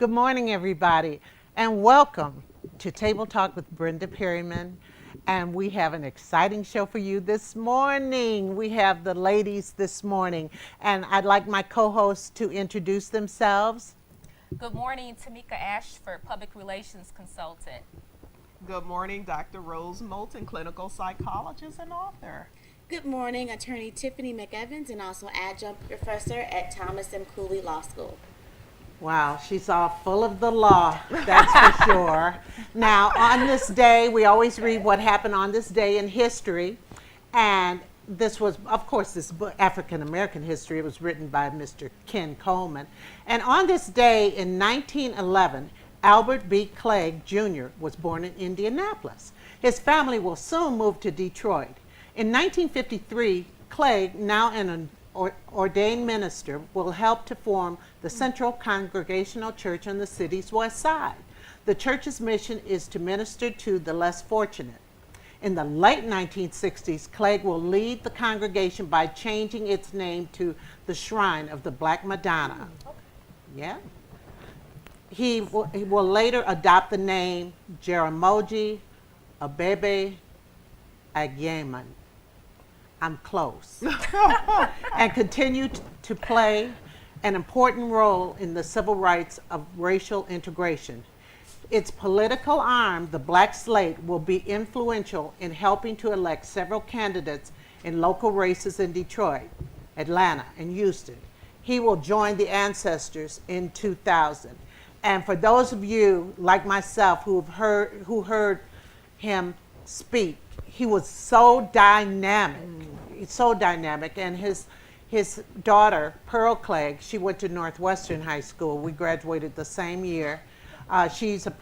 Good morning, everybody, and welcome to Table Talk with Brenda Perryman. And we have an exciting show for you this morning. We have the ladies this morning, and I'd like my co-hosts to introduce themselves. Good morning, Tamika Ashford, Public Relations Consultant. Good morning, Dr. Rose Moulton, clinical psychologist and author. Good morning, Attorney Tiffany McEvans, and also adjunct professor at Thomas M. Cooley Law School. Wow, she's all full of the law, that's for sure. Now, on this day, we always read what happened on this day in history. And this was, of course, this book, African American history. It was written by Mr. Ken Coleman. And on this day in 1911, Albert B. Clegg Jr. was born in Indianapolis. His family will soon move to Detroit. In 1953, Clegg, now an ordained minister, will help to form the Central Congregational Church on the city's west side. The church's mission is to minister to the less fortunate. In the late 1960s, Clegg will lead the congregation by changing its name to the Shrine of the Black Madonna. Yeah. He will later adopt the name Jaramogi Abebe Agyeman. I'm close. And continued to play an important role in the civil rights of racial integration. Its political arm, the Black Slate, will be influential in helping to elect several candidates in local races in Detroit, Atlanta, and Houston. He will join the ancestors in 2000. And for those of you like myself who heard him speak, he was so dynamic, and his daughter, Pearl Clegg, she went to Northwestern High School. We graduated the same year. She's a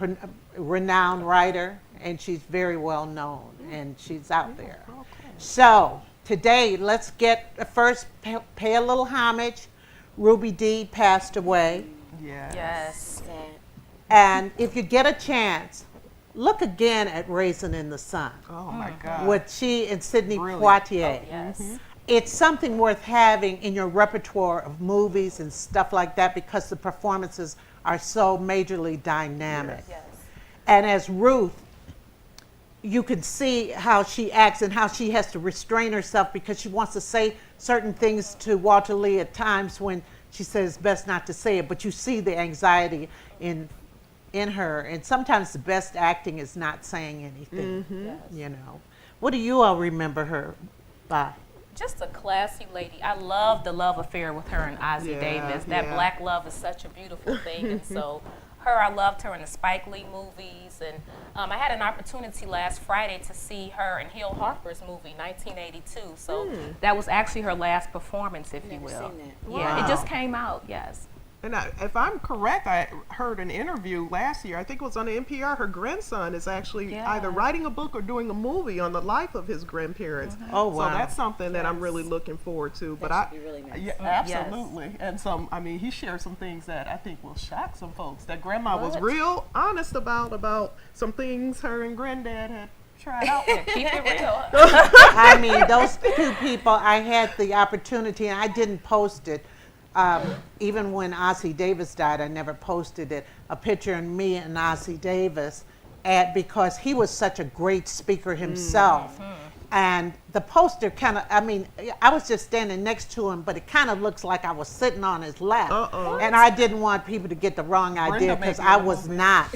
renowned writer, and she's very well known, and she's out there. So today, let's first pay a little homage. Ruby Dee passed away. Yes. Sad. And if you get a chance, look again at Raisin in the Sun Oh my God. with she and Sidney Brilliant. Poitier. Yes. It's something worth having in your repertoire of movies and stuff like that because the performances are so majorly dynamic. Yes. And as Ruth, you can see how she acts and how she has to restrain herself because she wants to say certain things to Walter Lee at times when she says it's best not to say it, but you see the anxiety in her, and sometimes the best acting is not saying anything. Yes. You know, what do you all remember her by? Just a classy lady. I love the love affair with her and Ozzie Yeah, Davis. That yeah. black love is such a beautiful thing. And so I loved her in the Spike Lee movies. And I had an opportunity last Friday to see her in Hill Harper's movie, 1982. So that was actually her last performance, if you Never will. seen that. Yeah, Wow. it just came out, yes. And if I'm correct, I heard an interview last year, I think it was on the NPR, her grandson is actually Yeah. either writing a book or doing a movie on the life of his grandparents. Oh, wow. So that's something that I'm really looking forward to. That should be really nice. Yeah, absolutely. And he shared some things that I think will shock some folks. That grandma was What? real honest about some things her and granddad had tried out with. Keep it real. I mean, those two people, I had the opportunity, and I didn't post it. Even when Ossie Davis died, I never posted it. A picture of me and Ossie Davis, because he was such a great speaker himself. And the poster kind of, I was just standing next to him, but it kind of looks like I was sitting on his lap. Uh-oh. And I didn't want people to get the wrong idea Brenda because made I me was a not.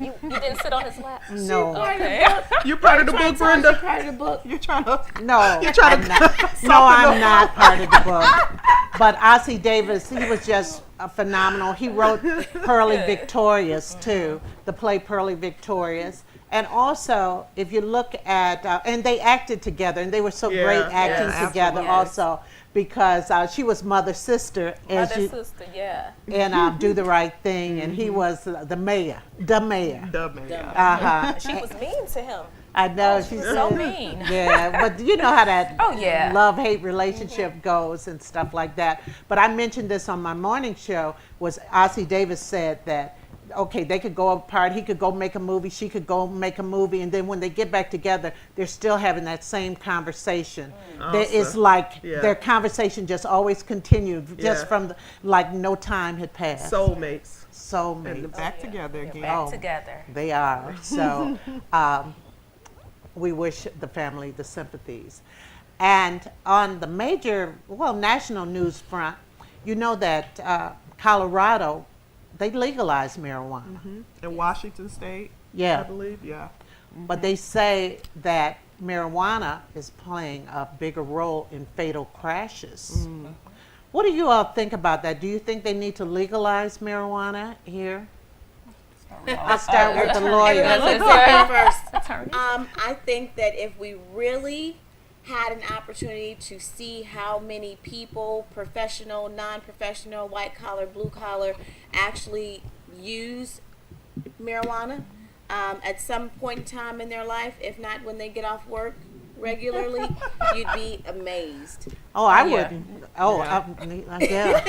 You didn't sit on his lap? No. Okay. You part of the book, Brenda? Part of the book. You're trying to. No, You're trying I'm to not. soften No, I'm up. not part of the book. But Ossie Davis, he was just phenomenal. He wrote Pearly Victorious too, the play Pearly Victorious. And also, if you look at, and they acted together, and they were so Yeah, great yeah, acting together absolutely. also, because she was Mother Sister Mother, sister, yeah. and Do the Right Thing, and he was the mayor. Dumb man. Uh-huh. She was mean to him. I know. She was so mean. Yeah, but you know how that Oh, yeah. love-hate relationship goes and stuff like that. But I mentioned this on my morning show, was Ossie Davis said that, okay, they could go apart, he could go make a movie, she could go make a movie, and then when they get back together, they're still having that same conversation. It's like Yeah. their conversation just always continued, just Yeah. from like no time had passed. Soulmates. soulmates. And they're back together again. Back Oh. together. They are. So we wish the family the sympathies. And on the major, national news front, you know that Colorado, they legalized marijuana. In Washington State, Yeah. I believe, yeah. But they say that marijuana is playing a bigger role in fatal crashes. What do you all think about that? Do you think they need to legalize marijuana here? I'll start with the lawyer. Everyone's gonna say first. Attorney. I think that if we really had an opportunity to see how many people, professional, non-professional, white collar, blue collar, actually use marijuana at some point in time in their life, if not when they get off work regularly, you'd be amazed. Oh, I Yeah. wouldn't. Oh, yeah.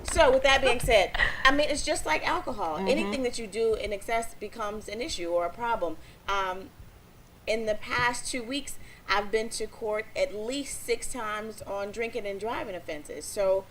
So with that being said, I mean, it's just like alcohol. Anything that you do in excess becomes an issue or a problem. In the past 2 weeks, I've been to court at least 6 times on drinking and driving offenses. So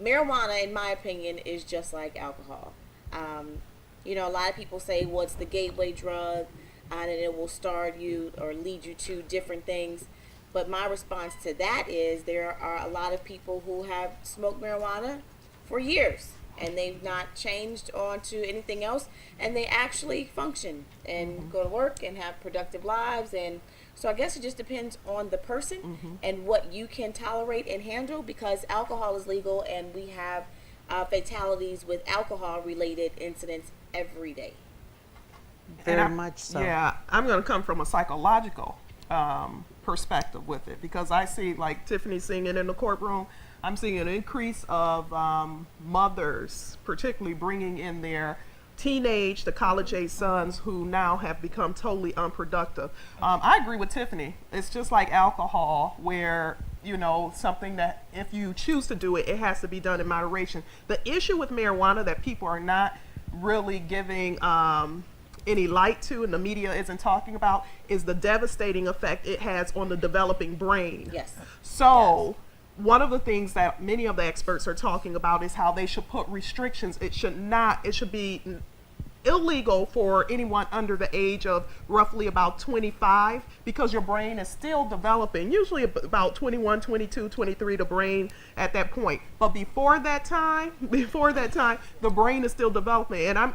marijuana, in my opinion, is just like alcohol. A lot of people say, well, it's the gateway drug, and it will start you or lead you to different things. But my response to that is there are a lot of people who have smoked marijuana for years, and they've not changed on to anything else, and they actually function and go to work and have productive lives. And so I guess it just depends on the person and what you can tolerate and handle, because alcohol is legal, and we have fatalities with alcohol-related incidents every day. Very much so. Yeah, I'm going to come from a psychological perspective with it, because I see, like Tiffany singing in the courtroom, I'm seeing an increase of mothers, particularly bringing in their teenage to college-age sons who now have become totally unproductive. I agree with Tiffany. It's just like alcohol, where something that if you choose to do it, it has to be done in moderation. The issue with marijuana that people are not really giving any light to, and the media isn't talking about, is the devastating effect it has on the developing brain. Yes. So one of the things that many of the experts are talking about is how they should put restrictions. It should be illegal for anyone under the age of roughly about 25, because your brain is still developing, usually about 21, 22, 23, the brain at that point. But before that time, the brain is still developing. And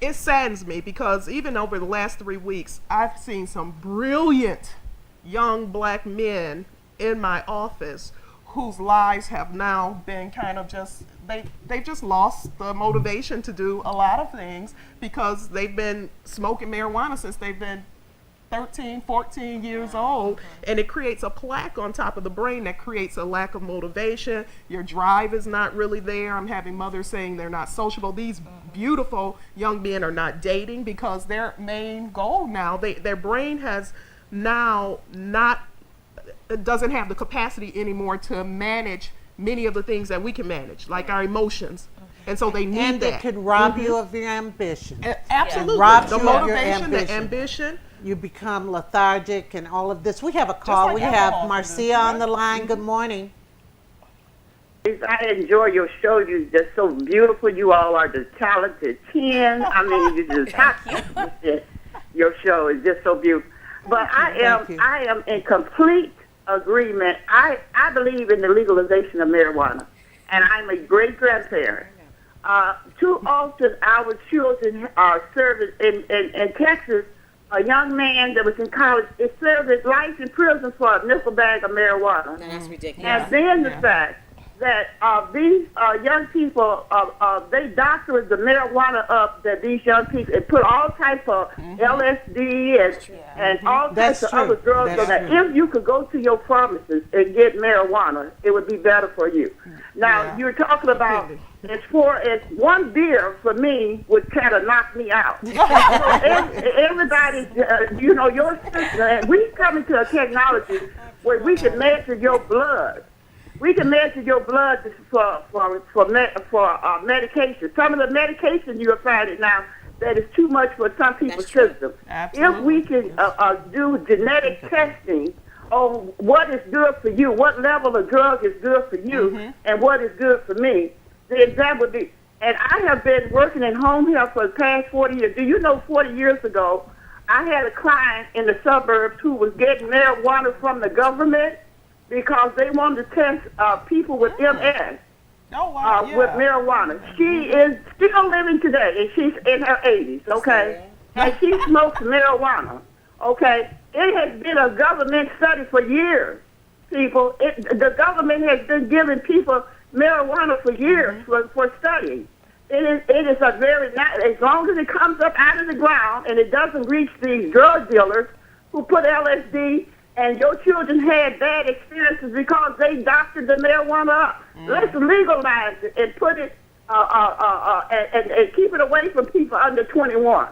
it saddens me, because even over the last 3 weeks, I've seen some brilliant young black men in my office whose lives have now been kind of just, they've just lost the motivation to do a lot of things, because they've been smoking marijuana since they've been 13, 14 years old, and it creates a plaque on top of the brain that creates a lack of motivation. Your drive is not really there. I'm having mothers saying they're not sociable. These beautiful young men are not dating, because their main goal now, their brain has now doesn't have the capacity anymore to manage many of the things that we can manage, like our emotions. And so they need And that. it could rob you of your ambition. Absolutely. Robs The you of your motivation, the ambition. ambition. You become lethargic and all of this. We have a call. like We have alcohol, Marcia on the line. Good morning. I enjoy your show. You're just so beautiful. You all are the talented 10. I mean, you just your show is just so beautiful. But Thank you. I am in complete agreement. I believe in the legalization of marijuana, and I'm a great grandparent. Too often, our children are serving in Texas. A young man that was in college is served his life in prison for a nickel bag of marijuana. Now, that's ridiculous. And then the fact that these young people, they doctored the marijuana up, that these young people, and put all types of LSD and all That's types true. of other drugs. That's So that true. if you could go to your pharmacist and get marijuana, it would be better for you. Now, you're talking about, as far as one beer for me would kind of knock me out. Everybody, your system, we come into a technology where we can measure your blood. We can measure your blood for medication. Some of the medication you will find it now that is too much for some people's That's true. system. Absolutely. If we can do genetic testing on what is good for you, what level of drug is good for you, and what is good for me, then that would be. And I have been working in home health for the past 40 years. Do you know 40 years ago, I had a client in the suburbs who was getting marijuana from the government because they wanted to test people with MS. Oh, wow. With marijuana. She is still living today, and she's in her 80s, okay? And she smokes marijuana, okay? It has been a government study for years, people. The government has been giving people marijuana for years for studying. It is a very, as long as it comes up out of the ground and it doesn't reach these drug dealers who put LSD, and your children had bad experiences because they doctored the marijuana up. Let's legalize it and put it and keep it away from people under 21.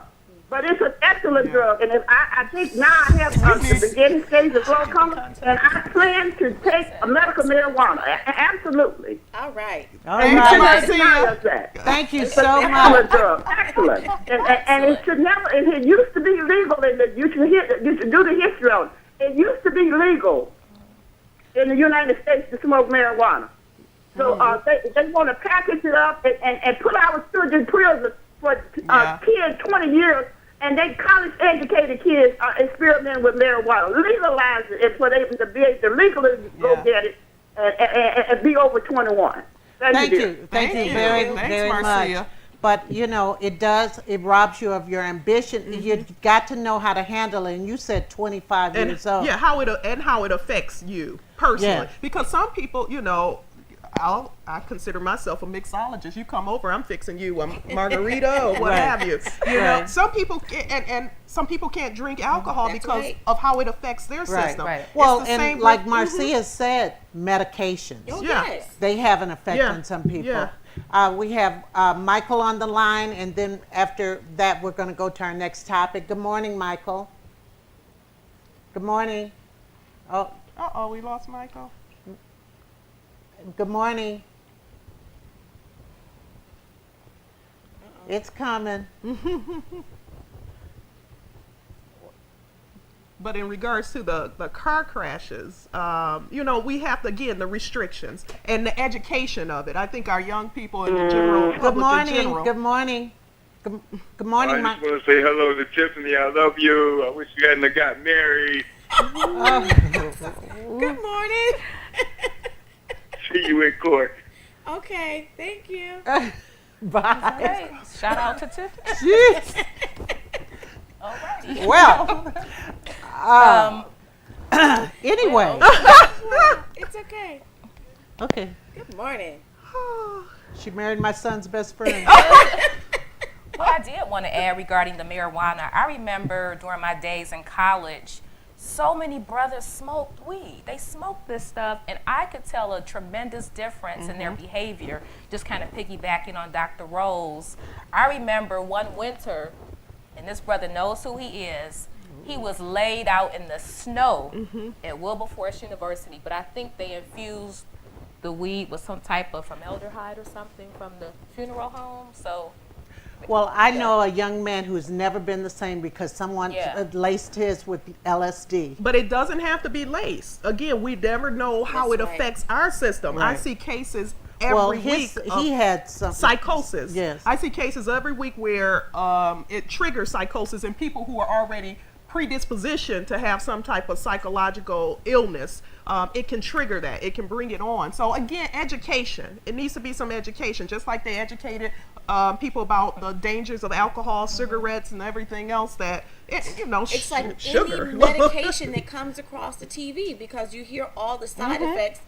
But it's an excellent drug, and if I think now I have the beginning stage of glaucoma, and I plan to take a medical marijuana. Absolutely. All right. All Thank right. you, Marcia. Thank you It's so an much. excellent drug. Excellent. And it should never, and it used to be legal, and you should do the history on it. It used to be legal in the United States to smoke marijuana. So they want to package it up and put our children in prison for 10, 20 years, and they college-educated kids are experimenting with marijuana. Legalize it for them to be able to legally go get it and be over 21. Thank dear. you. Thank you Thank you. very, Thanks, very much. Marcia. But, you know, it robs you of your ambition. You got to know how to handle it. And you said 25 And years old. how it affects you personally. Yeah. Because some people, you know, I consider myself a mixologist. You come over, I'm fixing you a margarita or what Right. have you. You know, Right. some people and some people can't drink alcohol That's because right. of how it affects their Right. system. Right. It's Well, the and same like with- Marcia said, medications. Oh, Yeah. yes. They have an effect Yeah. on some people. Yeah. We have Michael on the line, and then after that, we're going to go to our next topic. Good morning, Michael. Good morning. Oh, Uh-oh, we lost Michael. good morning. It's coming. But in regards to the car crashes, you know, we have to, again, the restrictions and the education of it. I think our young people in the general Good public in morning. general. Good morning. Good morning, I just Michael. want to say hello to Tiffany. I love you. I wish you hadn't have got married. Good morning. See you in court. Okay, thank you. Bye. Okay. Shout out to Tiffany. Jeez. Alrighty. Well, anyway. It's okay. Okay. Good morning. She married my son's best friend. What I did want to add regarding the marijuana, I remember during my days in college, so many brothers smoked weed. They smoked this stuff, and I could tell a tremendous difference in their behavior, just kind of piggybacking on Dr. Rose. I remember one winter, and this brother knows who he is, he was laid out in the snow at Wilberforce University, but I think they infused the weed with some type of formaldehyde or something from the funeral home, so... Well, I know a young man who's never been the same because someone Yeah. laced his with LSD. But it doesn't have to be laced. Again, we never know how That's it right. affects our system. I Right. see cases every Well, week of he had some psychosis. Yes. I see cases every week where it triggers psychosis in people who are already predispositioned to have some type of psychological illness. It can trigger that. It can bring it on. So again, education. It needs to be some education, just like they educated people about the dangers of alcohol, cigarettes, and everything else that, you know, It's like sugar. any medication that comes across the TV, because you hear all the side effects.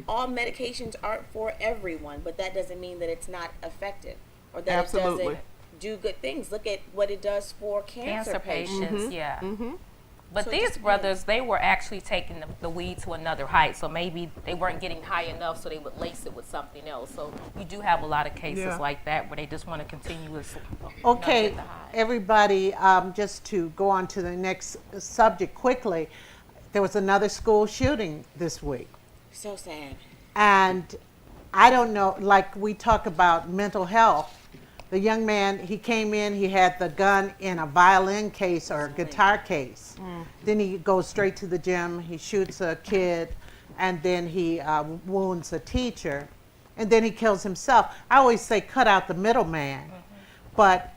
All medications aren't for everyone, but that doesn't mean that it's not effective or that Absolutely. it doesn't do good things. Look at what it does for cancer patients. yeah. But So it these just brothers, they were actually taking the weed to another height. So maybe they weren't getting high enough, so they would lace it with something else. So you do have a lot of cases Yeah. like that where they just want to continuously Okay, get the high. everybody, just to go on to the next subject quickly, there was another school shooting this week. So sad. And I don't know, like we talk about mental health, The young man, he came in, he had the gun in a violin case or a guitar case. Then he goes straight to the gym, he shoots a kid, and then he wounds a teacher, and then he kills himself. I always say cut out the middleman. But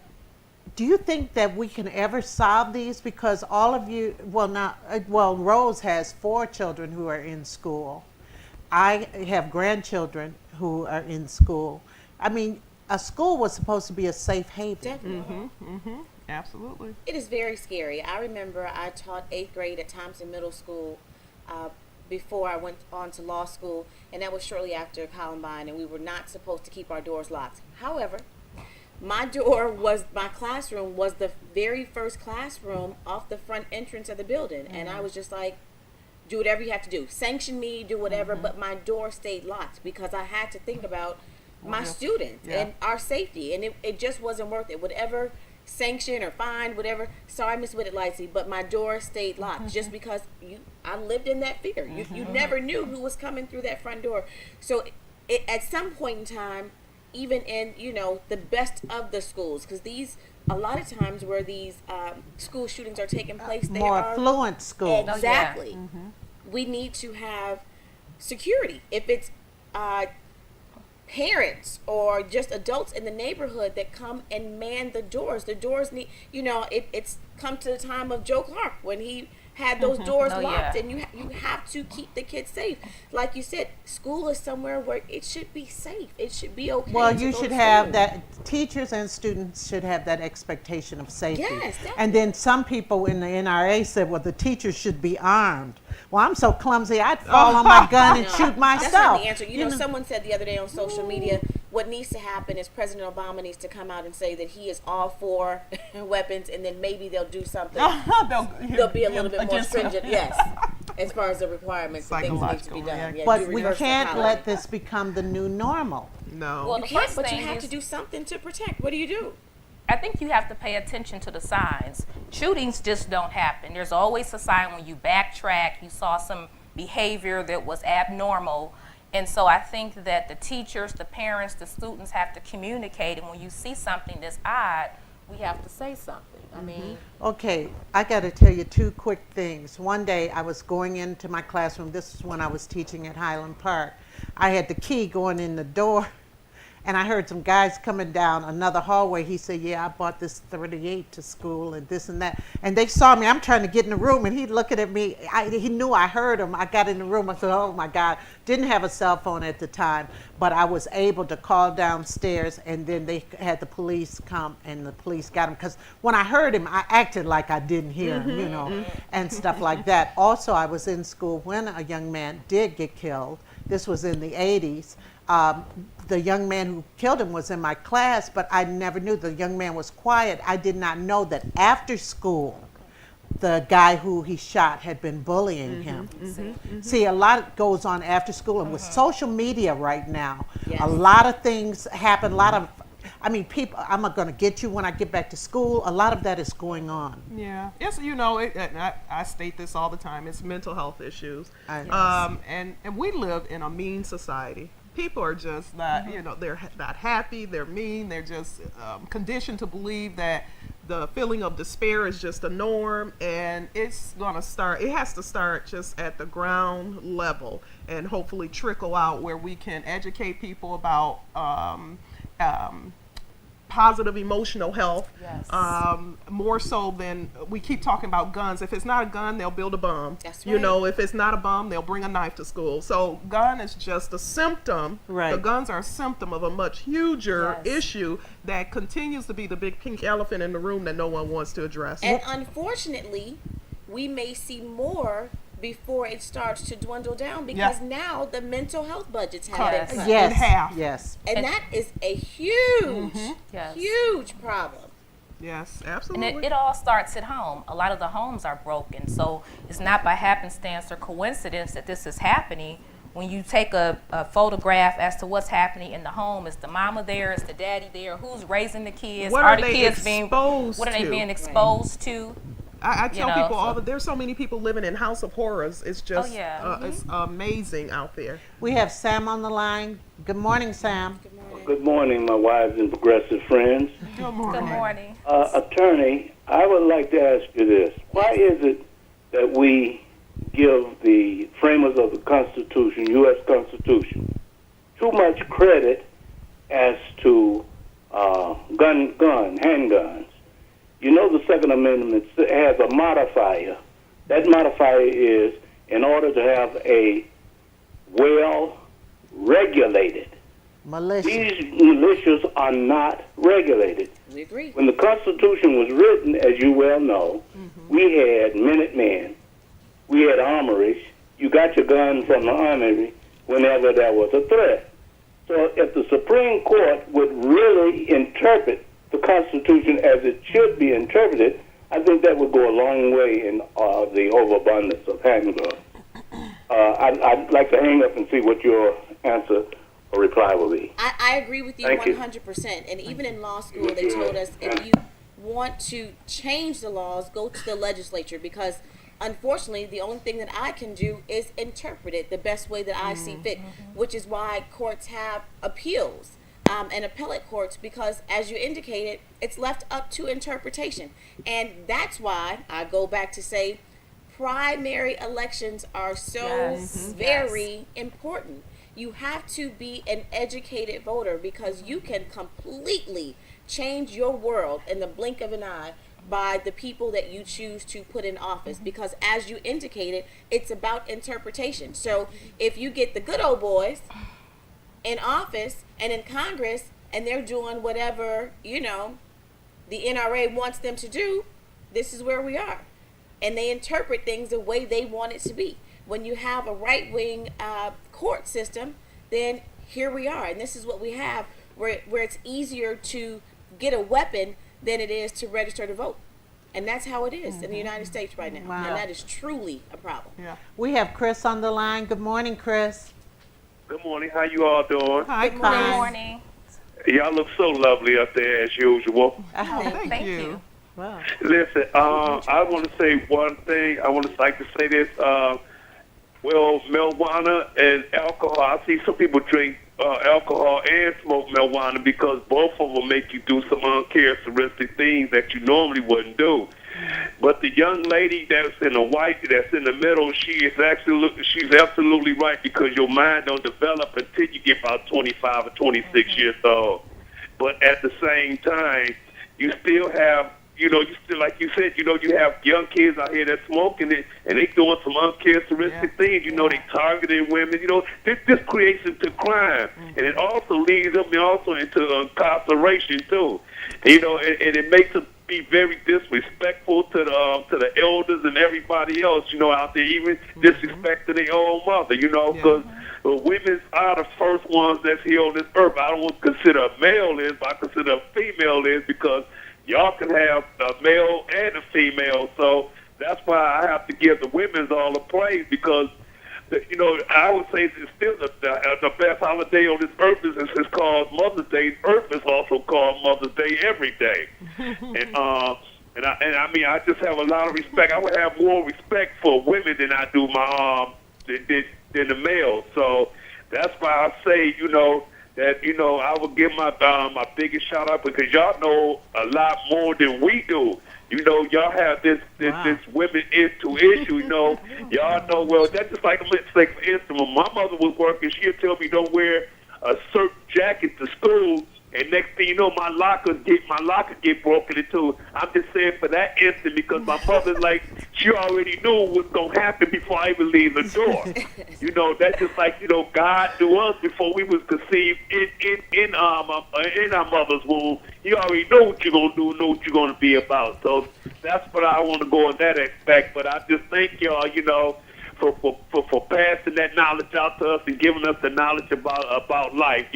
do you think that we can ever solve these? Because all of you, well, Rose has 4 children who are in school. I have grandchildren who are in school. I mean, a school was supposed to be a safe haven. Definitely. Absolutely. It is very scary. I remember I taught 8th grade at Thompson Middle School before I went on to law school, and that was shortly after Columbine, and we were not supposed to keep our doors locked. However, my classroom was the very first classroom off the front entrance of the building, and I was just like, do whatever you have to do. Sanction me, do whatever, but my door stayed locked because I had to think about my students and our safety, and it just wasn't worth it. Whatever sanction or fine, whatever. Sorry, Miss Whitted Lightsey, but my door stayed locked just because I lived in that fear. You never knew who was coming through that front door. So at some point in time, even in the best of the schools, because a lot of times where these school shootings are taking place, they More are affluent schools. exactly. We need to have security. If it's parents or just adults in the neighborhood that come and man the doors need, it's come to the time of Joe Clark when he had those doors locked, and you have to keep the kids safe. Like you said, school is somewhere where it should be safe. It should be okay. Well, to you go should to have school. that, teachers and students should have that expectation of safety. Yes, definitely. And then some people in the NRA said, well, the teachers should be armed. Well, I'm so clumsy, I'd fall on my gun and No, shoot myself. That's not the answer. You know, someone said the other day on social media, what needs to happen is President Obama needs to come out and say that he is all for weapons, and then maybe they'll do something. They'll be a little bit more stringent, yes, as far as the requirements and things that need to be Psychological, done. Yeah, But do we reverse can't psychology. let this become the new normal. No. Well, You the can't, first but you thing have is, to do something to protect. What do you do? I think you have to pay attention to the signs. Shootings just don't happen. There's always a sign when you backtrack, you saw some behavior that was abnormal. And so I think that the teachers, the parents, the students have to communicate. And when you see something that's odd, we have to say something. I mean, Okay, I got to tell you 2 quick things. One day I was going into my classroom. This is when I was teaching at Highland Park. I had the key going in the door, and I heard some guys coming down another hallway. He said, yeah, I bought this 38 to school and this and that. And they saw me. I'm trying to get in the room, and he looking at me. He knew I heard him. I got in the room. I said, oh, my God. Didn't have a cell phone at the time, but I was able to call downstairs, and then they had the police come, and the police got him. Because when I heard him, I acted like I didn't hear him, and stuff like that. Also, I was in school when a young man did get killed. This was in the 80s. The young man who killed him was in my class, but I never knew. The young man was quiet. I did not know that after school, the guy who he shot had been bullying him. See, a lot goes on after school, and with social media right now, Yes. a lot of things happen. People, I'm going to get you when I get back to school. A lot of that is going on. Yeah, it's I state this all the time. It's mental health issues, Yes. and we live in a mean society. People are just not, they're not happy. They're mean. They're just conditioned to believe that the feeling of despair is just a norm, and it's gonna start. It has to start just at the ground level, and hopefully trickle out where we can educate people about positive emotional health. Yes. More so than we keep talking about guns. If it's not a gun, they'll build a bomb. That's You right. know, if it's not a bomb, they'll bring a knife to school. So gun is just a symptom. Right. The guns are a symptom of a much huger Yes. issue that continues to be the big pink elephant in the room that no one wants to address. And unfortunately, we may see more before it starts to dwindle down because now the mental health budgets have Correct. been cut. Yes. In half. Yes. And that is a huge, Yes. huge problem. Yes, and absolutely. it all starts at home. A lot of the homes are broken. So it's not by happenstance or coincidence that this is happening. When you take a photograph as to what's happening in the home, is the mama there, is the daddy there, who's raising the kids, What are are the they kids being, exposed what are they to? being exposed to? I tell know, people so- there's so many people living in House of Horrors. It's just yeah. it's amazing out there. We have Sam on the line. Good morning, Sam. Good morning. Good morning, my wives and progressive friends. Good morning. Good morning. Attorney, I would like to ask you this. Why is it that we give the framers of the Constitution, U.S. Constitution, too much credit as to handguns? You know the Second Amendment has a modifier. That modifier is in order to have a well-regulated. Militia. These militias are not regulated. We agree. When the Constitution was written, as you well know, we had Minutemen, we had armories. You got your gun from the armory whenever there was a threat. So if the Supreme Court would really interpret the Constitution as it should be interpreted, I think that would go a long way in the overabundance of handguns. I'd like to hang up and see what your answer or reply will be. I agree with you Thank you. 100%. And even in law school, they told us if you want to change the laws, go to the legislature, because unfortunately, the only thing that I can do is interpret it the best way that I see fit, which is why courts have appeals and appellate courts, because as you indicated, it's left up to interpretation. And that's why I go back to say primary elections are so very important. You have to be an educated voter, because you can completely change your world in the blink of an eye by the people that you choose to put in office, because as you indicated, it's about interpretation. So if you get the good old boys in office and in Congress and they're doing whatever, the NRA wants them to do, this is where we are. And they interpret things the way they want it to be. When you have a right-wing court system, then here we are. And this is what we have, where it's easier to get a weapon than it is to register to vote. And that's how it is in the United States right now. Wow. And that is truly a problem. Yeah. We have Chris on the line. Good morning, Chris. Good morning. How you all doing? Hi, Good Chris. Good morning. Y'all look so lovely up there as usual. Thank Thank you. you. Wow. Listen, I want to say one thing. I want to like to say this. Well, marijuana and alcohol. I see some people drink alcohol and smoke marijuana because both of them make you do some uncharacteristic things that you normally wouldn't do. But the young lady that's in the white, that's in the middle, she's absolutely right, because your mind don't develop until you get about 25 or 26 years old. But at the same time, you still have, you still, like you said, you have young kids out here that smoking it, and they doing some uncharacteristic things. They targeting women. This creates into crime, and it also leads them also into incarceration too. And it makes them be very disrespectful to the elders and everybody else. Out there, even disrespect to their own mother. Because women are the first ones that's here on this earth. I don't want to consider a male is, but I consider a female is, because y'all can have a male and a female. So that's why I have to give the women's all the praise, because I would say it's still the best holiday on this earth is called Mother's Day. Earth is also called Mother's Day every day. And I mean, I just have a lot of respect. I would have more respect for women than I do than the males. So that's why I say, that I would give my biggest shout out, because y'all know a lot more than we do. Y'all have this women issue. Y'all know well. That's just like, let's say, for instance, when my mother was working, she'd tell me don't wear a certain jacket to school. And next thing you know, my locker get broken into. I'm just saying for that instant, because my mother, she already knew what was gonna happen before I even leave the door. That's just like, God knew us before we was conceived in our mother's womb. You already know what you're gonna do, know what you're gonna be about. So that's what I want to go in that aspect. But I just thank y'all, for passing that knowledge out to us and giving us the knowledge about life.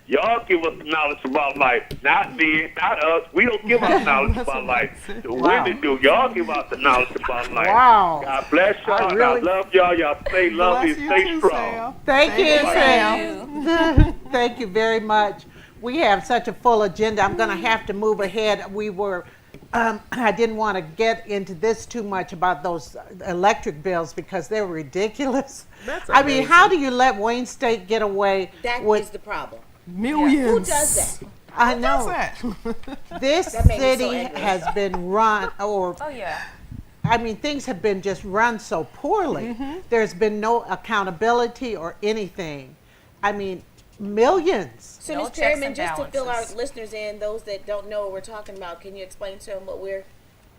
Y'all give us the knowledge about life, not me, not us. We don't give out knowledge about life. The women do. Y'all give out the knowledge about life. Wow. God bless y'all. I love y'all. Y'all stay lovely and stay strong. Thank you, Sam. Thank you very much. We have such a full agenda. I'm going to have to move ahead. I didn't want to get into this too much about those electric bills, because they're ridiculous. That's I mean, amazing. how do you let Wayne State get away That with is the problem. Millions. Who does that? I Who know. does that? This That made me so city angry. has been run, or Oh yeah. I mean, things have been just run so poorly. There's been no accountability or anything. I mean, millions. So, No Ms. checks Perryman, and just to fill our balances. listeners in, those that don't know what we're talking about, can you explain to them what we're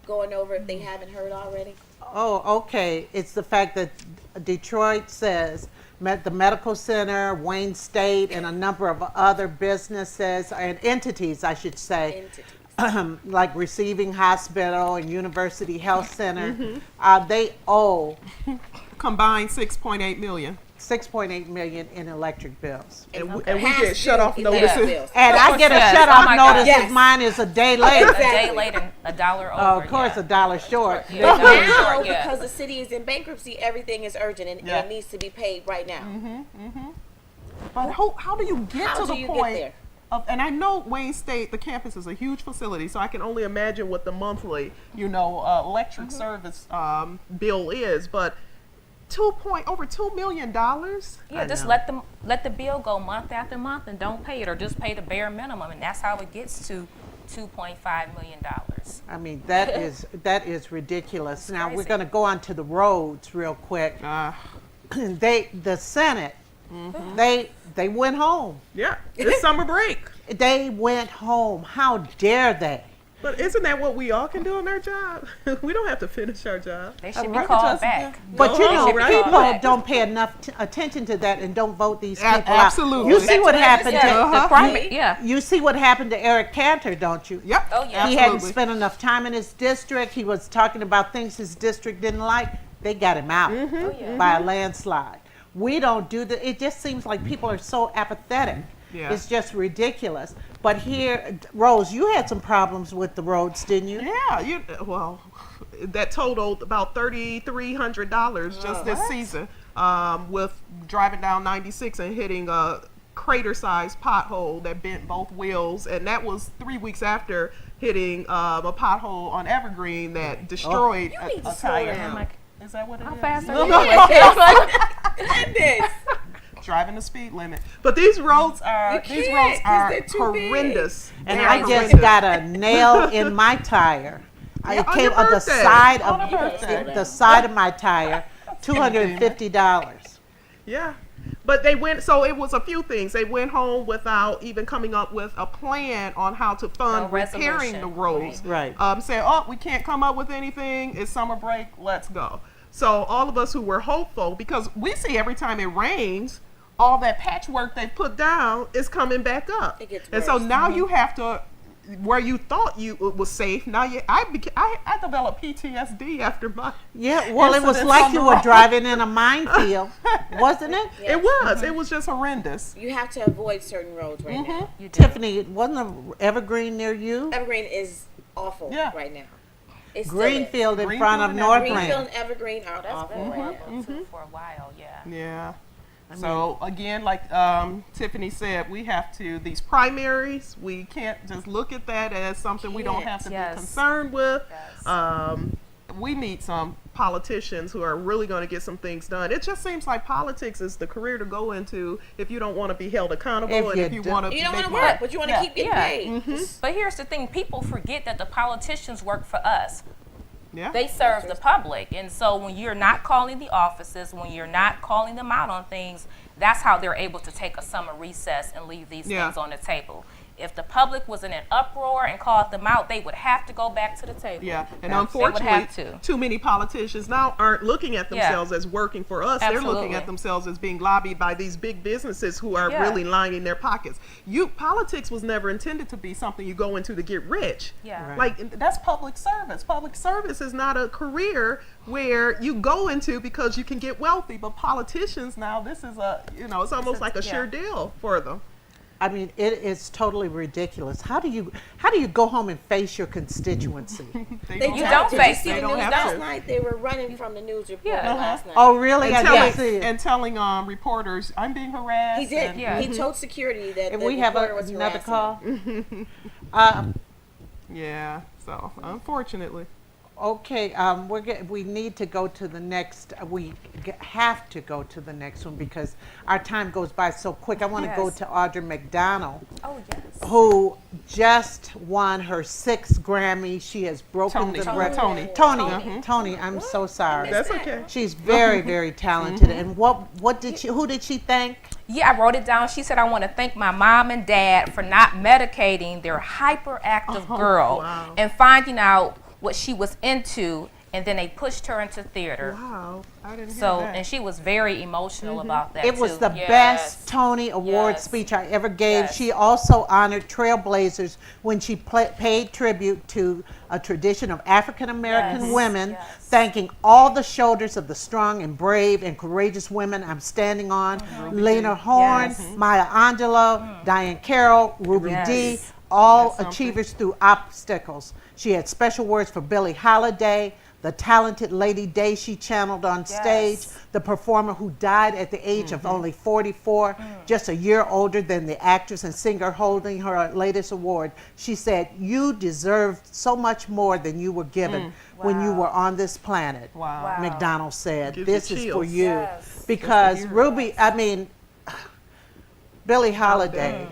going over if they haven't heard already? Oh, okay. It's the fact that Detroit says the medical center, Wayne State, and a number of other businesses and entities, I should say, Entities. like Receiving Hospital and University Health Center, they owe Combined 6.8 million. 6.8 million in electric bills. And we Past get shut off due notices. electric bills. And I get a Yes. shut Oh off my God. notice Yes. if mine is a day late. A Exactly. day late and $1 over. Of course, yeah. $1 short. Yeah, But $1 now, short, yeah. because the city is in bankruptcy, everything is urgent and Yeah. it needs to be paid right now. But how do you get How to do the you get point there? of, and I know Wayne State, the campus is a huge facility, so I can only imagine what the monthly, electric service bill is, but over $2 million? Yeah, just let the bill go month after month and don't pay it, or just pay the bare minimum, and that's how it gets to $2.5 million. I mean, that is ridiculous. Now we're crazy. going to go on to the roads real quick. The Senate, they went home. Yeah, it's summer break. They went home. How dare they? But isn't that what we all can do in our job? We don't have to finish our job. They should be right. called back. But Go you home, know, right? people Back. don't pay enough attention to that and don't vote these A- people out. absolutely. You see what happened Yeah, to the primary, yeah. you see what happened to Eric Cantor, don't you? Yep. Oh, yeah. He hadn't absolutely. spent enough time in his district. He was talking about things his district didn't like. They got him out by a landslide. We don't do that. It just seems like people are so apathetic. Yeah. It's just ridiculous. But here, Rose, you had some problems with the roads, didn't you? Yeah, that totaled about $3,300 just this season, with driving down 96 and hitting a crater-sized pothole that bent both wheels, and that was 3 weeks after hitting a pothole on Evergreen that destroyed You need to a slow tire. down. Is that what it is? How fast No, are no, you? Goodness. driving the speed limit. But these roads are You can't, 'cause they're too big. horrendous. And They I are just horrendous. got a nail in my tire. Yeah, It on came your on the birthday. side On of a birthday. the side of my tire, $250. Yeah. But they went, so it was a few things. They went home without even coming up with a plan on how to fund No repairing resolution. the roads. Right. Saying, oh, we can't come up with anything. It's summer break. Let's go. So all of us who were hopeful, because we see every time it rains, all that patchwork they put down is coming back up. It gets and so worse. now you have to, where you thought it was safe, now I developed PTSD after my Yeah, well, it was incidents like on you the were road. driving in a minefield, wasn't it? Yeah. It was just horrendous. You have to avoid certain roads right now. You do. Tiffany, wasn't an Evergreen near you? Evergreen is awful Yeah. right now. It's still Greenfield in Greenfield front of and is. Greenfield Northland. and Evergreen are That's awful been right horrible now. too for a while, yeah. Yeah. So again, like Tiffany said, we have to, these primaries, we can't just look at that as something we don't have to Yes. be concerned with. Yes. We need some politicians who are really going to get some things done. It just seems like politics is the career to go into if you don't want to be held accountable If and you if you do- want to You don't want make to work, but you want to Yeah. keep getting Yeah. paid. But here's the thing, people forget that the politicians work for us. Yeah. They serve the public. And so when you're not calling the offices, when you're not calling them out on things, that's how they're able to take a summer recess and leave these Yeah. things on the table. If the public was in an uproar and called them out, they would have to go back to the table. Yeah, and They would unfortunately, have to. too many politicians now aren't looking at Yeah. themselves as working for us. They're looking Absolutely. at themselves as being lobbied by these big businesses who are Yeah. really lining their pockets. Politics was never intended to be something you go into to get rich. Yeah. Right. Like, that's public service. Public service is not a career where you go into because you can get wealthy. But politicians now, this is it's almost like a yeah. sure deal for them. I mean, it is totally ridiculous. How do you go home and face your constituency? They don't You tried don't to. face You see it. the They don't news have last to. night? They were running from the news report Yeah. last night. Oh, really? I And didn't see it. telling reporters, I'm being harassed. He did. and- Yeah. He told security that And the we have reporter was another harassing him. call. Yeah, so unfortunately. Okay, we need to go to the next. Have to go to the next one because our time goes by so quick. I want to go Yes. to Audra McDonald, Oh, yes. who just won her 6th Grammy. She has broken Tony. the record. Tony. Tony. I'm so sorry. That's okay. She's very, very talented. And what did she? Who did she thank? Yeah, I wrote it down. She said, I want to thank my mom and dad for not medicating their hyperactive girl wow. and finding out what she was into, and then they pushed her into theater. Wow, I didn't hear So, that. and she was very emotional about that It was too. the Yes. best Tony Award Yes. speech I ever gave. Yes. She also honored Trailblazers when she paid tribute to a tradition of African American Yes. women, Yes. thanking all the shoulders of the strong and brave and courageous women I'm standing on. Lena Horne, Yes. Maya Angelou, Diane Carroll, Ruby Dee, Yes. all That's something. achievers through obstacles. She had special words for Billie Holiday, the talented Lady Day she channeled on stage, Yes. the performer who died at the age of only 44, just a year older than the actress and singer holding her latest award. She said, "You deserved so much more than you were given when you Wow. were on this planet." Wow. Wow. McDonald said, Gives you "This is for chills. you." Yes. Because Just to hear Ruby, I mean, Billie Holiday,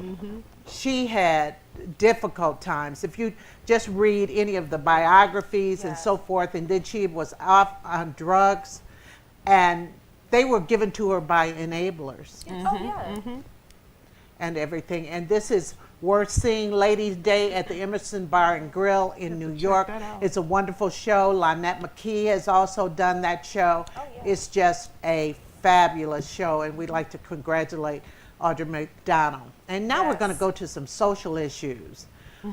she had difficult times. If you just read any of the biographies and Yes. so forth, and then she was off on drugs, and they were given to her by enablers Oh, yeah. and everything. And this is worth seeing. Ladies' Day at the Emerson Bar and Grill in New York. that out. It's a wonderful show. Lynette McKee has also done that show. Oh, yeah. It's just a fabulous show, and we'd like to congratulate Audra McDonald. And now we're Yes. going to go to some social issues.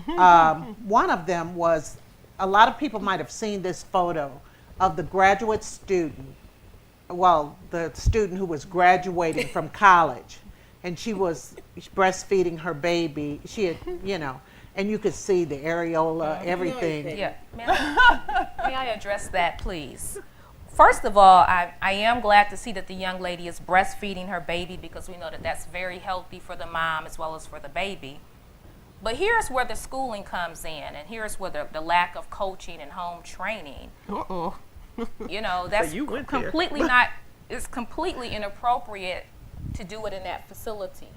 One of them was, a lot of people might have seen this photo of the graduate student, well, the student who was graduating from college, and she was breastfeeding her baby. She had, and you could see the areola, everything. Yeah. May I address that, please? First of all, I am glad to see that the young lady is breastfeeding her baby because we know that that's very healthy for the mom as well as for the baby. But here's where the schooling comes in, and here's where the lack of coaching and home training. Uh-oh. That's you went there. completely not, it's completely inappropriate to do it in that facility.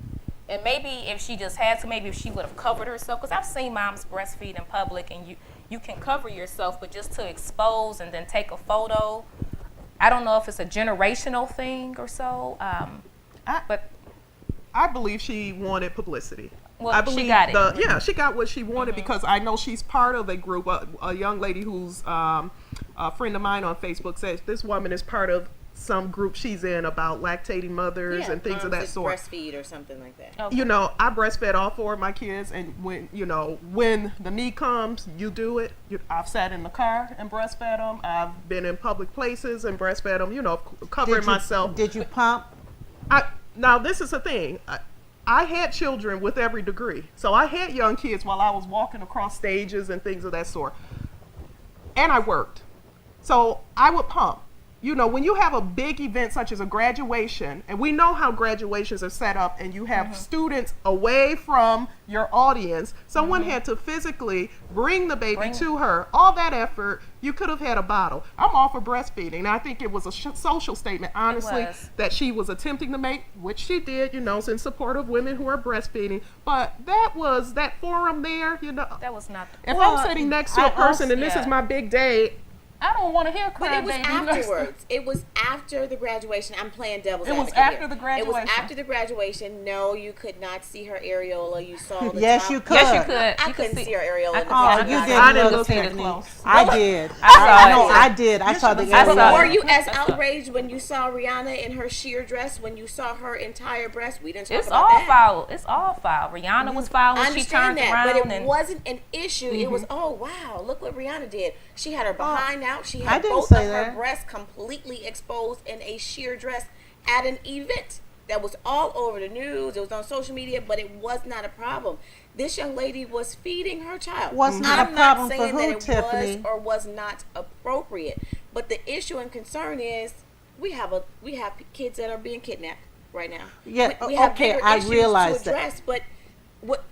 And maybe if she just had to, maybe if she would have covered herself, because I've seen moms breastfeed in public and you can cover yourself, but just to expose and then take a photo, I don't know if it's a generational thing or so, but I believe she wanted publicity. Well, I she believe got it. she got what she wanted because I know she's part of a group. A young lady who's a friend of mine on Facebook says this woman is part of some group she's in about lactating mothers and things of that sort. Breastfeed or something like that. Okay. I breastfed all 4 of my kids, and when the need comes, you do it. I've sat in the car and breastfed them. I've been in public places and breastfed them. Covering myself. Did you pump? Now this is the thing. I had children with every degree, so I had young kids while I was walking across stages and things of that sort, and I worked, so I would pump. When you have a big event such as a graduation, and we know how graduations are set up, and you have students away from your audience, someone had to physically bring the baby to her. All that effort, you could have had a bottle. I'm all for breastfeeding. And I think it was a social statement, honestly, was. that she was attempting to make, which she did, in support of women who are breastfeeding. But that forum there, that was not the if Well, I'm sitting next to I a person also- and this yeah. is my big day, I don't want to hear But it was crybaby. afterwards. It was after the graduation. I'm playing devil's It was advocate after here. the It graduation. was after the graduation. No, you could not see her areola. You saw the Yes, top. you could. Yes, you could. I You could couldn't see her areola. I in the could- Oh, picture. you I didn't didn't look, look that Tiffany. close. I did. I saw No, it. I did. I saw the I saw areola. it. Were you as outraged when you saw Rihanna in her sheer dress when you saw her entire breast? We didn't talk It's about all that. foul. It's all foul. Rihanna was foul I when she understand turned that, around but it and wasn't an issue. It was, oh wow, look what Rihanna did. She had her behind out. She I had didn't both say of her that. breasts completely exposed in a sheer dress at an event that was all over the news. It was on social media, but it was not a problem. This young lady was feeding her child. Was not a I'm problem not for saying who, that it Tiffany? was or was not appropriate, but the issue and concern is we have kids that are being kidnapped right now. Yeah, we have okay, bigger I issues realize to that. address, but what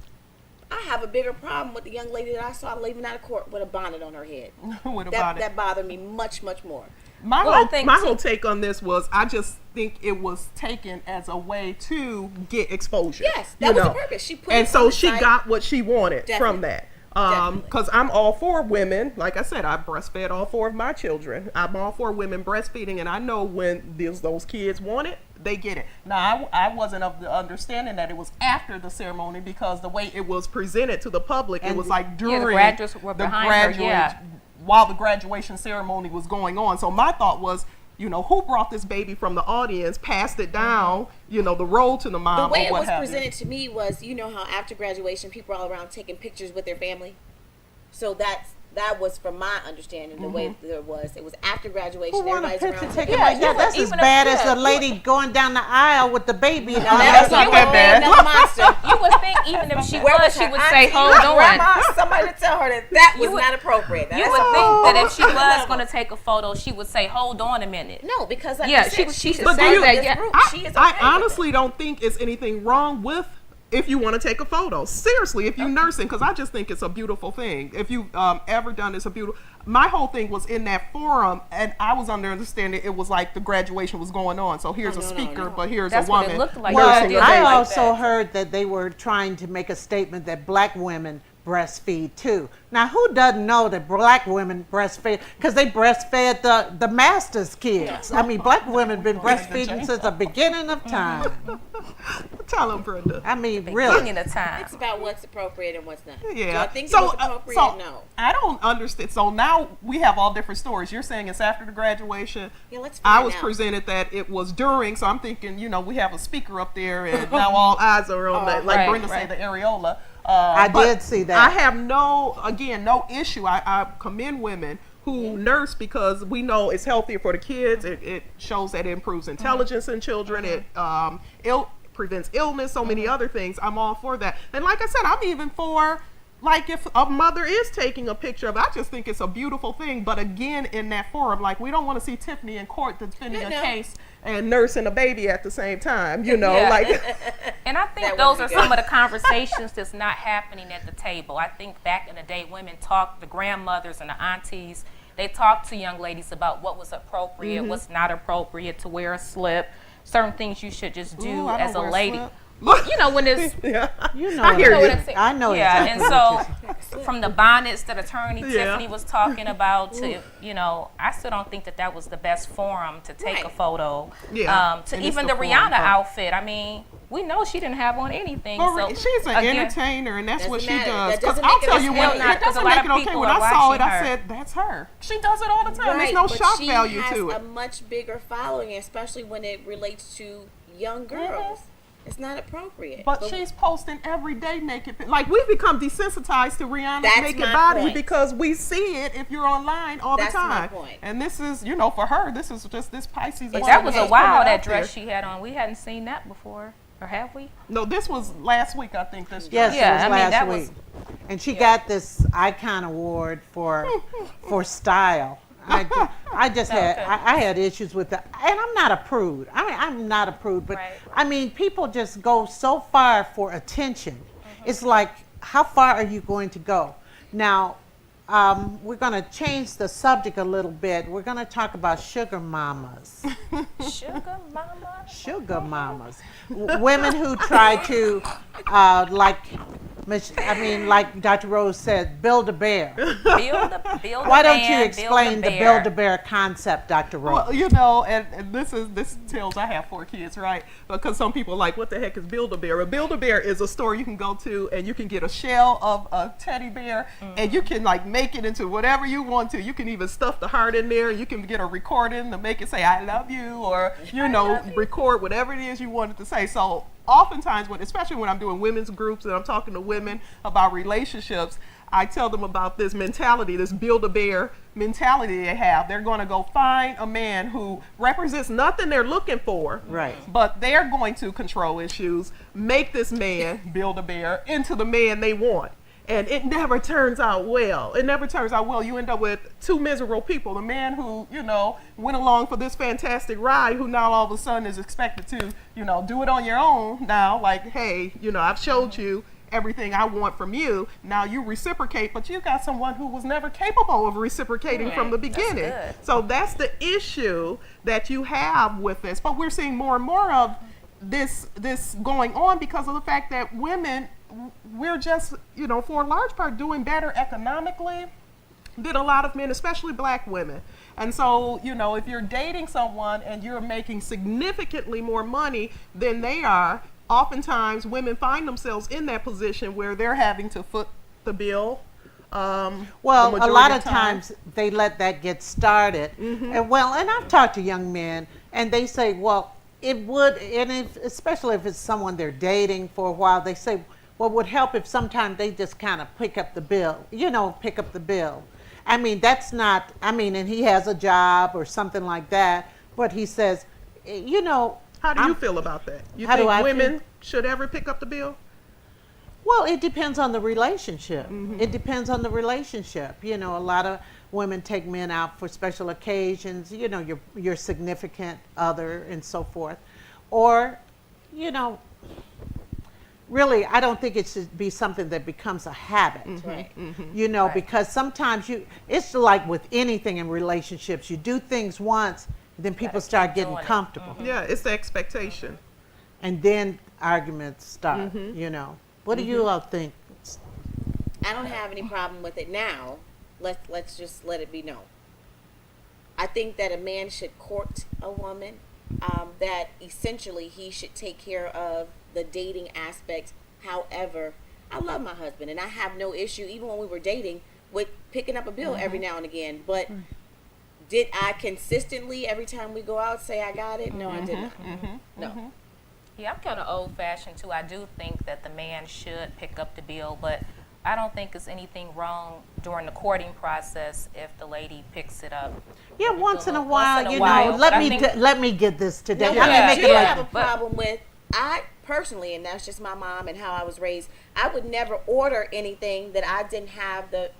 I have have a bigger problem with the young lady that I saw leaving out of court with a bonnet on her head. What That about it? that bothered me much more. My Well, I whole think my too- whole take on this was I just think it was taken as a way to get exposure. Yes, that you was the know. purpose. She put and it so on the she site. got what she wanted from Definitely. that. Definitely. Because I'm all for women. Like I said, I breastfed all 4 of my children. I'm all for women breastfeeding, and I know when those kids want it, they get it. Now, I wasn't of the understanding that it was after the ceremony because the way it was presented to the public, it And was like the during graduates were behind her, yeah. while the graduation ceremony was going on. So my thought was, you know, who brought this baby from the audience, passed it down, you know, the roll to the mom, The way or it what was have you. presented to me was, you know how after graduation people are all around taking pictures with their family. So that was from my understanding the way there was. It was after graduation. Who want a Everybody's picture around taken Yeah, like you that? would- That's as even if- bad as yeah, the you lady going down the aisle with the baby. Now, that's not that bad. Another monster. You would think even if she Where was, she her would say, auntie, hold her on. grandma, somebody to tell her that was You would- not appropriate. You That's would all. think that if she was going to take a photo, she would say, hold on a minute. No, because like Yeah, you she said, was- she's she a should say part of that, this yeah. group. She is okay I with it. honestly don't think it's anything wrong with if you want to take a photo. Seriously, if you nursing, because I just think it's a beautiful thing. If you ever done it's a beautiful. My whole thing was in that forum, and I was under understanding it was like the graduation was going on. So here's Oh, a no, speaker, no. but here's That's a what it woman. looked like. Well, Yeah, nursing it a did baby. I like also that. heard that they were trying to make a statement that black women breastfeed too. Now, who doesn't know that black women breastfeed? Because they breastfed the master's kids. I mean, black women been breastfeeding since the beginning of time. Tell them, Brenda. I mean, really. Beginning of time. It's about what's appropriate and what's not. Yeah. Do I think so, it was appropriate? so No. I don't understand. So now we have all different stories. You're saying it's after the graduation. Yeah, let's I find was out. presented that it was during. So I'm thinking, you know, we have a speaker up there, and now all eyes are on that. Like right, Brenda right. said, the areola. I But did see that. I have no issue. I commend women who nurse because we know it's healthier for the kids. It shows that it improves intelligence in children. It prevents illness, so many other things. I'm all for that. And like I said, I'm even for, like, if a mother is taking a picture of it, I just think it's a beautiful thing. But again, in that forum, like, we don't want to see Tiffany in court defending a No. case and nursing a baby at the same time, you know, Yeah. like. And I think That those would are be some good. of the conversations that's not happening at the table. I think back in the day, women talked, the grandmothers and the aunties, they talked to young ladies about what was appropriate, Mm-hmm. what's not appropriate, to wear a slip, certain things you should just do Ooh, I as a don't wear lady. slip. You know, when it's Yeah. You know I what hear I'm you. saying. I know yeah, exactly and what so you're saying. from the bonnets that attorney Yeah. Tiffany was talking about to, you know, I still don't think that was the best forum to take a Right. photo. Yeah, To and it's even the the forum Rihanna part. outfit. I mean, we know she didn't have on anything. But So she's an again, entertainer, and that's what she Doesn't matter. does. That 'Cause doesn't I'll make it tell a you sin. what, Not, it 'cause a doesn't lot make of it okay. people When are I saw it, watching I her. said, that's her. She does it all the time. There's Right, no but shock she value has to a it. much bigger following, especially when it relates to young girls. It's not appropriate. But she's posting every day naked. Like, we've become desensitized to Rihanna's That's naked my body point. because we see it if you're online all That's the my time. point. And this is, you know, for her, this is just this Pisces. But woman that was a just while, putting it that out there. dress she had on. We hadn't seen that before. Or have we? No, this was last week, I think. This Yes, Yeah, it was I mean, last that week. was- And she got this icon award for style. I just had Okay. I had issues with that, and I'm not a prude. I mean, I'm not a prude, but Right. I mean, people just go so far for attention. It's like, how far are you going to go? Now, we're going to change the subject a little bit. We're going to talk about sugar mamas. Sugar mama. Sugar mamas, women who try to, like Dr. Rose said, build a bear. Build a Why don't man, you explain the bear. build a bear concept, Dr. Rose? Well, you know, and this tells I have 4 kids, right? Because some people are like, what the heck is Build-A-Bear? A Build-A-Bear is a store you can go to and you can get a shell of a teddy bear and you can like make it into whatever you want to. You can even stuff the heart in there. You can get a recording to make it say, I love you, or, you know, record whatever it is you want it to say. So oftentimes, especially when I'm doing women's groups and I'm talking to women about relationships, I tell them about this mentality, this Build-A-Bear mentality they have. They're going to go find a man who represents nothing they're looking for. Right. But they're going to control issues, make this man, Build-A-Bear, into the man they want. And it never turns out well. It never turns out well. You end up with 2 miserable people. The man who, you know, went along for this fantastic ride, who now all of a sudden is expected to, you know, do it on your own now. Like, hey, you know, I've showed you, everything I want from you. Now you reciprocate, but you got someone who was never capable of reciprocating from the beginning. good. So that's the issue that you have with this. But we're seeing more and more of this going on because of the fact that women, we're just, for a large part doing better economically than a lot of men, especially black women. And so, if you're dating someone and you're making significantly more money than they are, oftentimes women find themselves in that position where they're having to foot the bill. Well, the a lot majority of time. times they let that get started. And I've talked to young men, and they say, well, it would, and especially if it's someone they're dating for a while, they say, well, it would help if sometimes they just kind of pick up the bill, pick up the bill. I mean, that's not, and he has a job or something like that, but he says, How do you feel about that? You How do think I women feel? should ever pick up the bill? Well, it depends on the relationship. It depends on the relationship. A lot of women take men out for special occasions, your significant other and so forth. Or, really, I don't think it should be something that becomes a habit. Right. Because sometimes it's like with anything in relationships, you do things once, then people start getting doing it. comfortable. Yeah, it's the expectation. And then arguments start, What do you all think? I don't have any problem with it now. Let's just let it be known. I think that a man should court a woman. That essentially he should take care of the dating aspect. However, I love my husband and I have no issue, even when we were dating, with picking up a bill every now and again. But did I consistently every time we go out say I got it? No, I did not. No. Yeah, I'm kind of old-fashioned too. I do think that the man should pick up the bill, but I don't think there's anything wrong during the courting process if the lady picks it up. Yeah, once in a Once while, in a while, but I think- let me get this today. Now, I mean, Yeah, make you it yeah. like have a problem with, I personally, and that's just my mom and how I was raised, I would never order anything that I didn't have the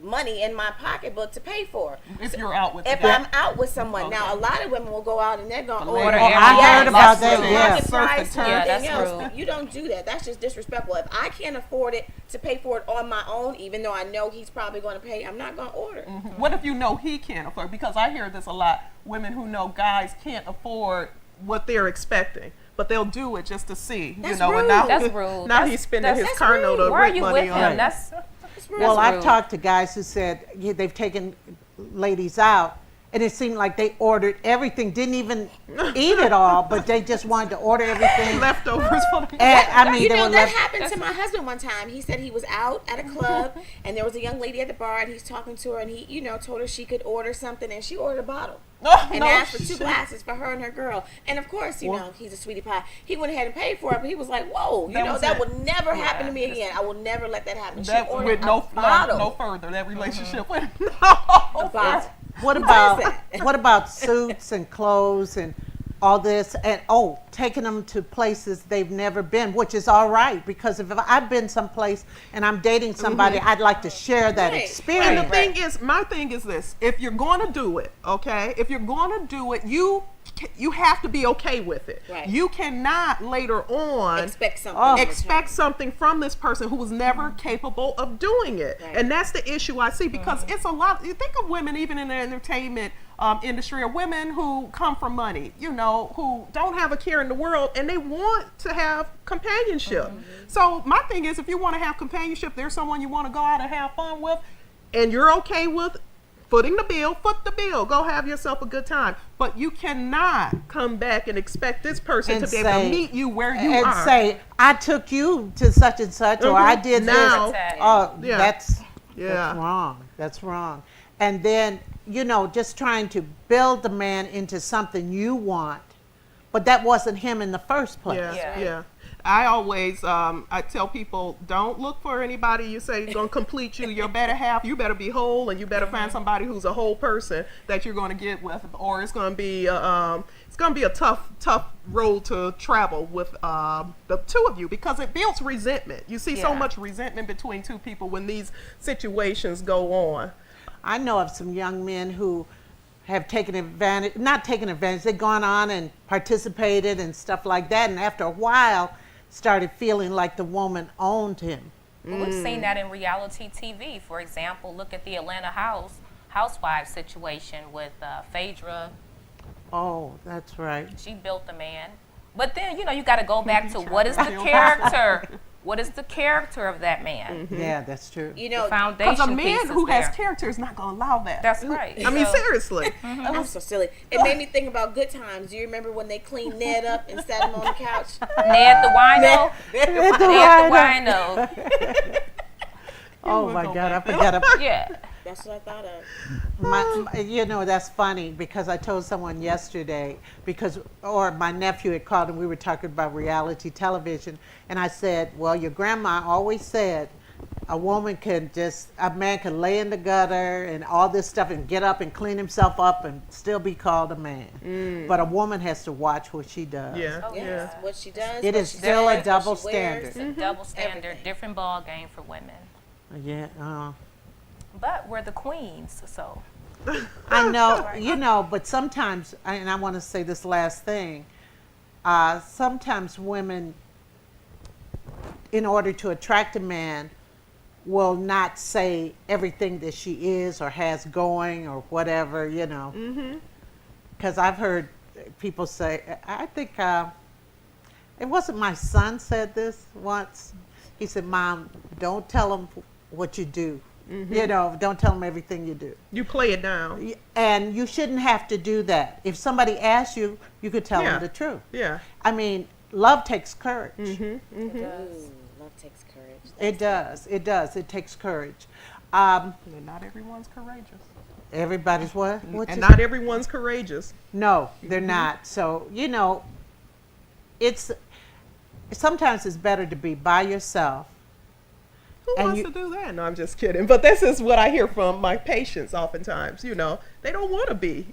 money in my pocketbook to pay for. If you're out with If them. I'm out with someone. Now, a lot of women will go out and they're going to Order order everything. I heard about That's that, rude. yeah. market price and Yeah, everything that's else. rude. You don't do that. That's just disrespectful. If I can't afford it to pay for it on my own, even though I know he's probably going to pay, I'm not going to order. What if you know he can't afford? Because I hear this a lot. Women who know guys can't afford what they're expecting, but they'll do it just to see. That's And rude. now, That's rude. now he's spending his That's car rude. note of Why are rent you money with on. him? That's Well, I've rude. talked to guys who said they've taken ladies out, and it seemed like they ordered everything, didn't even eat it all, but they just wanted to order everything. Leftovers for the And, I mean, You they know, were that left. happened to my husband one time. He said he was out at a club and there was a young lady at the bar and he's talking to her and he, told her she could order something and she ordered a bottle. And no, asked for 2 shit. glasses for her and her girl. And of course, he's a sweetie pie. He went ahead and paid for it, but he was like, whoa, was that it. will never happen to me again. I will never let that happen. She That ordered went a no bottle. further. That relationship went A bottle. What about suits and clothes and all this, and taking them to places they've never been, which is all right, because if I've been someplace and I'm dating somebody, I'd like to share that Right. experience. And the thing is, my thing is this: if you're going to do it, okay, if you're going to do it, you have to be okay with it. Right. You cannot later on Expect something. expect something from this person who was never capable of doing it. Right. And that's the issue I see, because it's a lot. You think of women, even in the entertainment industry, or women who come from money, who don't have a care in the world and they want to have companionship. So my thing is, if you want to have companionship, there's someone you want to go out and have fun with, and you're okay with footing the bill, foot the bill, go have yourself a good time. But you cannot come back and expect this person And to be able say- to meet you where you and are. say, I took you to such and such, or I did Now- this. Oh, Yeah. that's Yeah. wrong. That's wrong. And then, just trying to build the man into something you want, but that wasn't him in the first place. Yeah, Yeah. yeah. I always, I tell people, don't look for anybody you say is going to complete you. Your better half, you better be whole, and you better find somebody who's a whole person that you're going to get with, or it's going to be, a tough road to travel with the two of you, because it builds resentment. You see so Yeah. much resentment between two people when these situations go on. I know of some young men who have not taken advantage, they've gone on and participated and stuff like that. And after a while, started feeling like the woman owned him. Well, we've seen that in reality TV. For example, look at the Atlanta housewives situation with Phaedra. Oh, that's right. She built the man. But then, you got to go back to what is the character? What is the character of that man? Yeah, that's true. You The know, foundation Because a piece man is who has there. character is not going to allow that. That's right. I mean, So- seriously. I'm so silly. It made me think about Good Times. Do you remember when they cleaned Ned up and sat him on the couch? Ned the wino. Ned the wino. wino. Oh would my go God, I back. Yeah. That's what I thought of. That's funny because I told someone yesterday or my nephew had called and we were talking about reality television, and I said, well, your grandma always said a man can lay in the gutter and all this stuff and get up and clean himself up and still be called a man. But a woman has to watch what she does. Yeah, Oh, yeah. Yes, what she does. It what is she still a says, double what she wears. standard. It's a double standard, Everything. different ball game for women. Yeah. But we're the queens, so. I know, but sometimes, and I want to say this last thing, sometimes women, in order to attract a man, will not say everything that she is or has going or whatever, Because I've heard people say, I think it wasn't my son said this once. He said, Mom, don't tell him what you do. Don't tell them everything you do. You play it down. And you shouldn't have to do that. If somebody asks you, you could tell Yeah. them the truth. Yeah. I mean, love takes courage. Ooh, love takes courage. It does. It does. It takes courage. And not everyone's courageous. Everybody's what? What's And it- not everyone's courageous. No, they're not. So, sometimes it's better to be by yourself. Who And wants you- to do that? No, I'm just kidding. But this is what I hear from my patients oftentimes. They don't want to be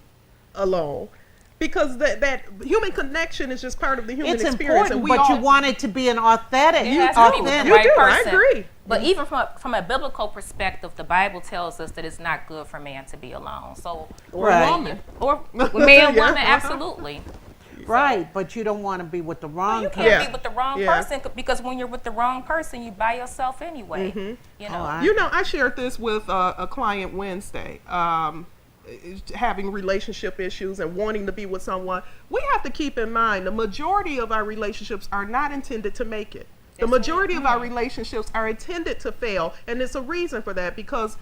alone because that human connection is just part of the human It's experience. important, but you want it to be an authentic. It has to be with the You right do, I person. agree. But even from a biblical perspective, the Bible tells us that it's not good for man to be alone. So, Right. Woman. or man, Yeah. woman, absolutely. Right, but you don't want to be with the wrong You person. can't Yeah. be with the wrong Yeah. person because when you're with the wrong person, you by yourself anyway. You know. I- I shared this with a client Wednesday, having relationship issues and wanting to be with someone. We have to keep in mind the majority of our relationships are not intended to make it. The majority of our relationships are intended to fail, and there's a reason for that because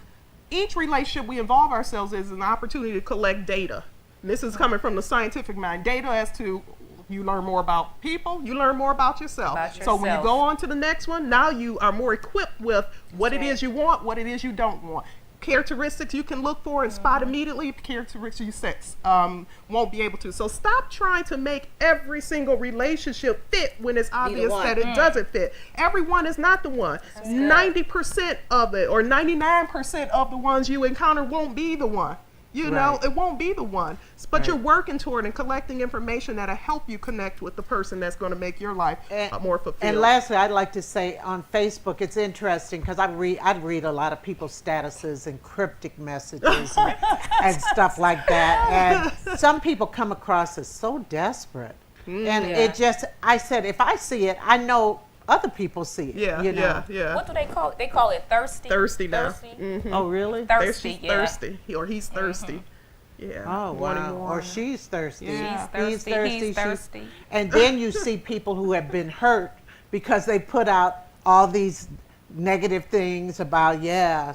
each relationship we involve ourselves in is an opportunity to collect data. And this is coming from the scientific mind. Data as to you learn more about people, you learn more about yourself. About So when you yourself. go on to the next one, now you are more equipped with what it is you want, what it is you don't want. Characteristics you can look for and spot immediately, characteristics you won't be able to. So stop trying to make every single relationship fit when it's obvious one. that it doesn't fit. Everyone is not the one. 90% of it or 99% of the ones you encounter won't be the one. Right. It won't be the one. But you're working toward and collecting information that'll help you connect with the person that's going to make your life more fulfilled. And lastly, I'd like to say on Facebook, it's interesting because I'd read a lot of people's statuses and cryptic messages and stuff like that. And some people come across as so desperate. And it just, I said, if I see it, I know other people see it. Yeah. What do they call it? They call it thirsty. Thirsty now. Thirsty. Oh, really? Thirsty. She's Yeah. thirsty, or he's thirsty. Yeah. Oh, Wanting wow. more. Or she's thirsty. Yeah. He's thirsty. He's thirsty. And then you see people who have been hurt because they put out all these negative things about,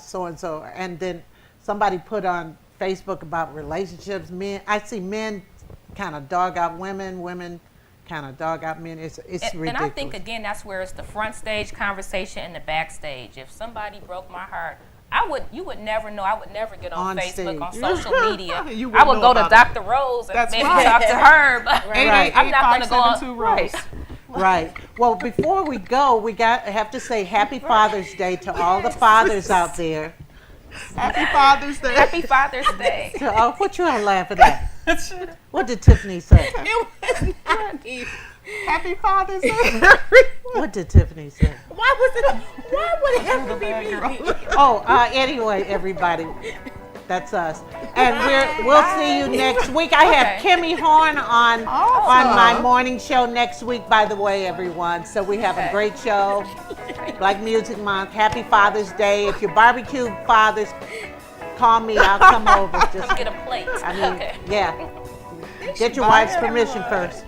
so-and-so. And then somebody put on Facebook about relationships. I see men kind of dog out women, women kind of dog out men. It's ridiculous. And I think, again, that's where it's the front stage conversation and the backstage. If somebody broke my heart, you would never know. I would never get on Facebook, stage. on social media. You I wouldn't would know go to about it. Dr. Rose and That's maybe right. talk to her. But Right. I'm not going to go on. 888-572 Rose. Right. Right. Well, before we go, I have to say Happy Father's Day to all the fathers out there. Happy Father's Day. Happy Father's Day. Oh, what you all laughing at? What did Tiffany say? Happy Father's Day. What did Tiffany say? Why would it have to be me? Oh, anyway, everybody, that's us. And we'll see you next week. I have Kimmy Horn on my morning show next week, by the way, everyone. So we have a great show. Black Music Month. Happy Father's Day. If you're barbecue fathers, call me. I'll come over. Just Get a plate. I mean, Okay. yeah. Get your wife's permission first.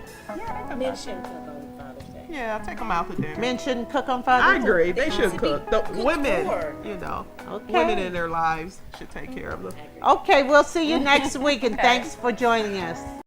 Men shouldn't cook on Father's Day. Yeah, take them out to dinner. Men shouldn't cook on I Father's Day. agree. They should cook. The women, for. you know, Okay. women in their lives should take care of them. Okay, we'll see you next week, and thanks for joining us.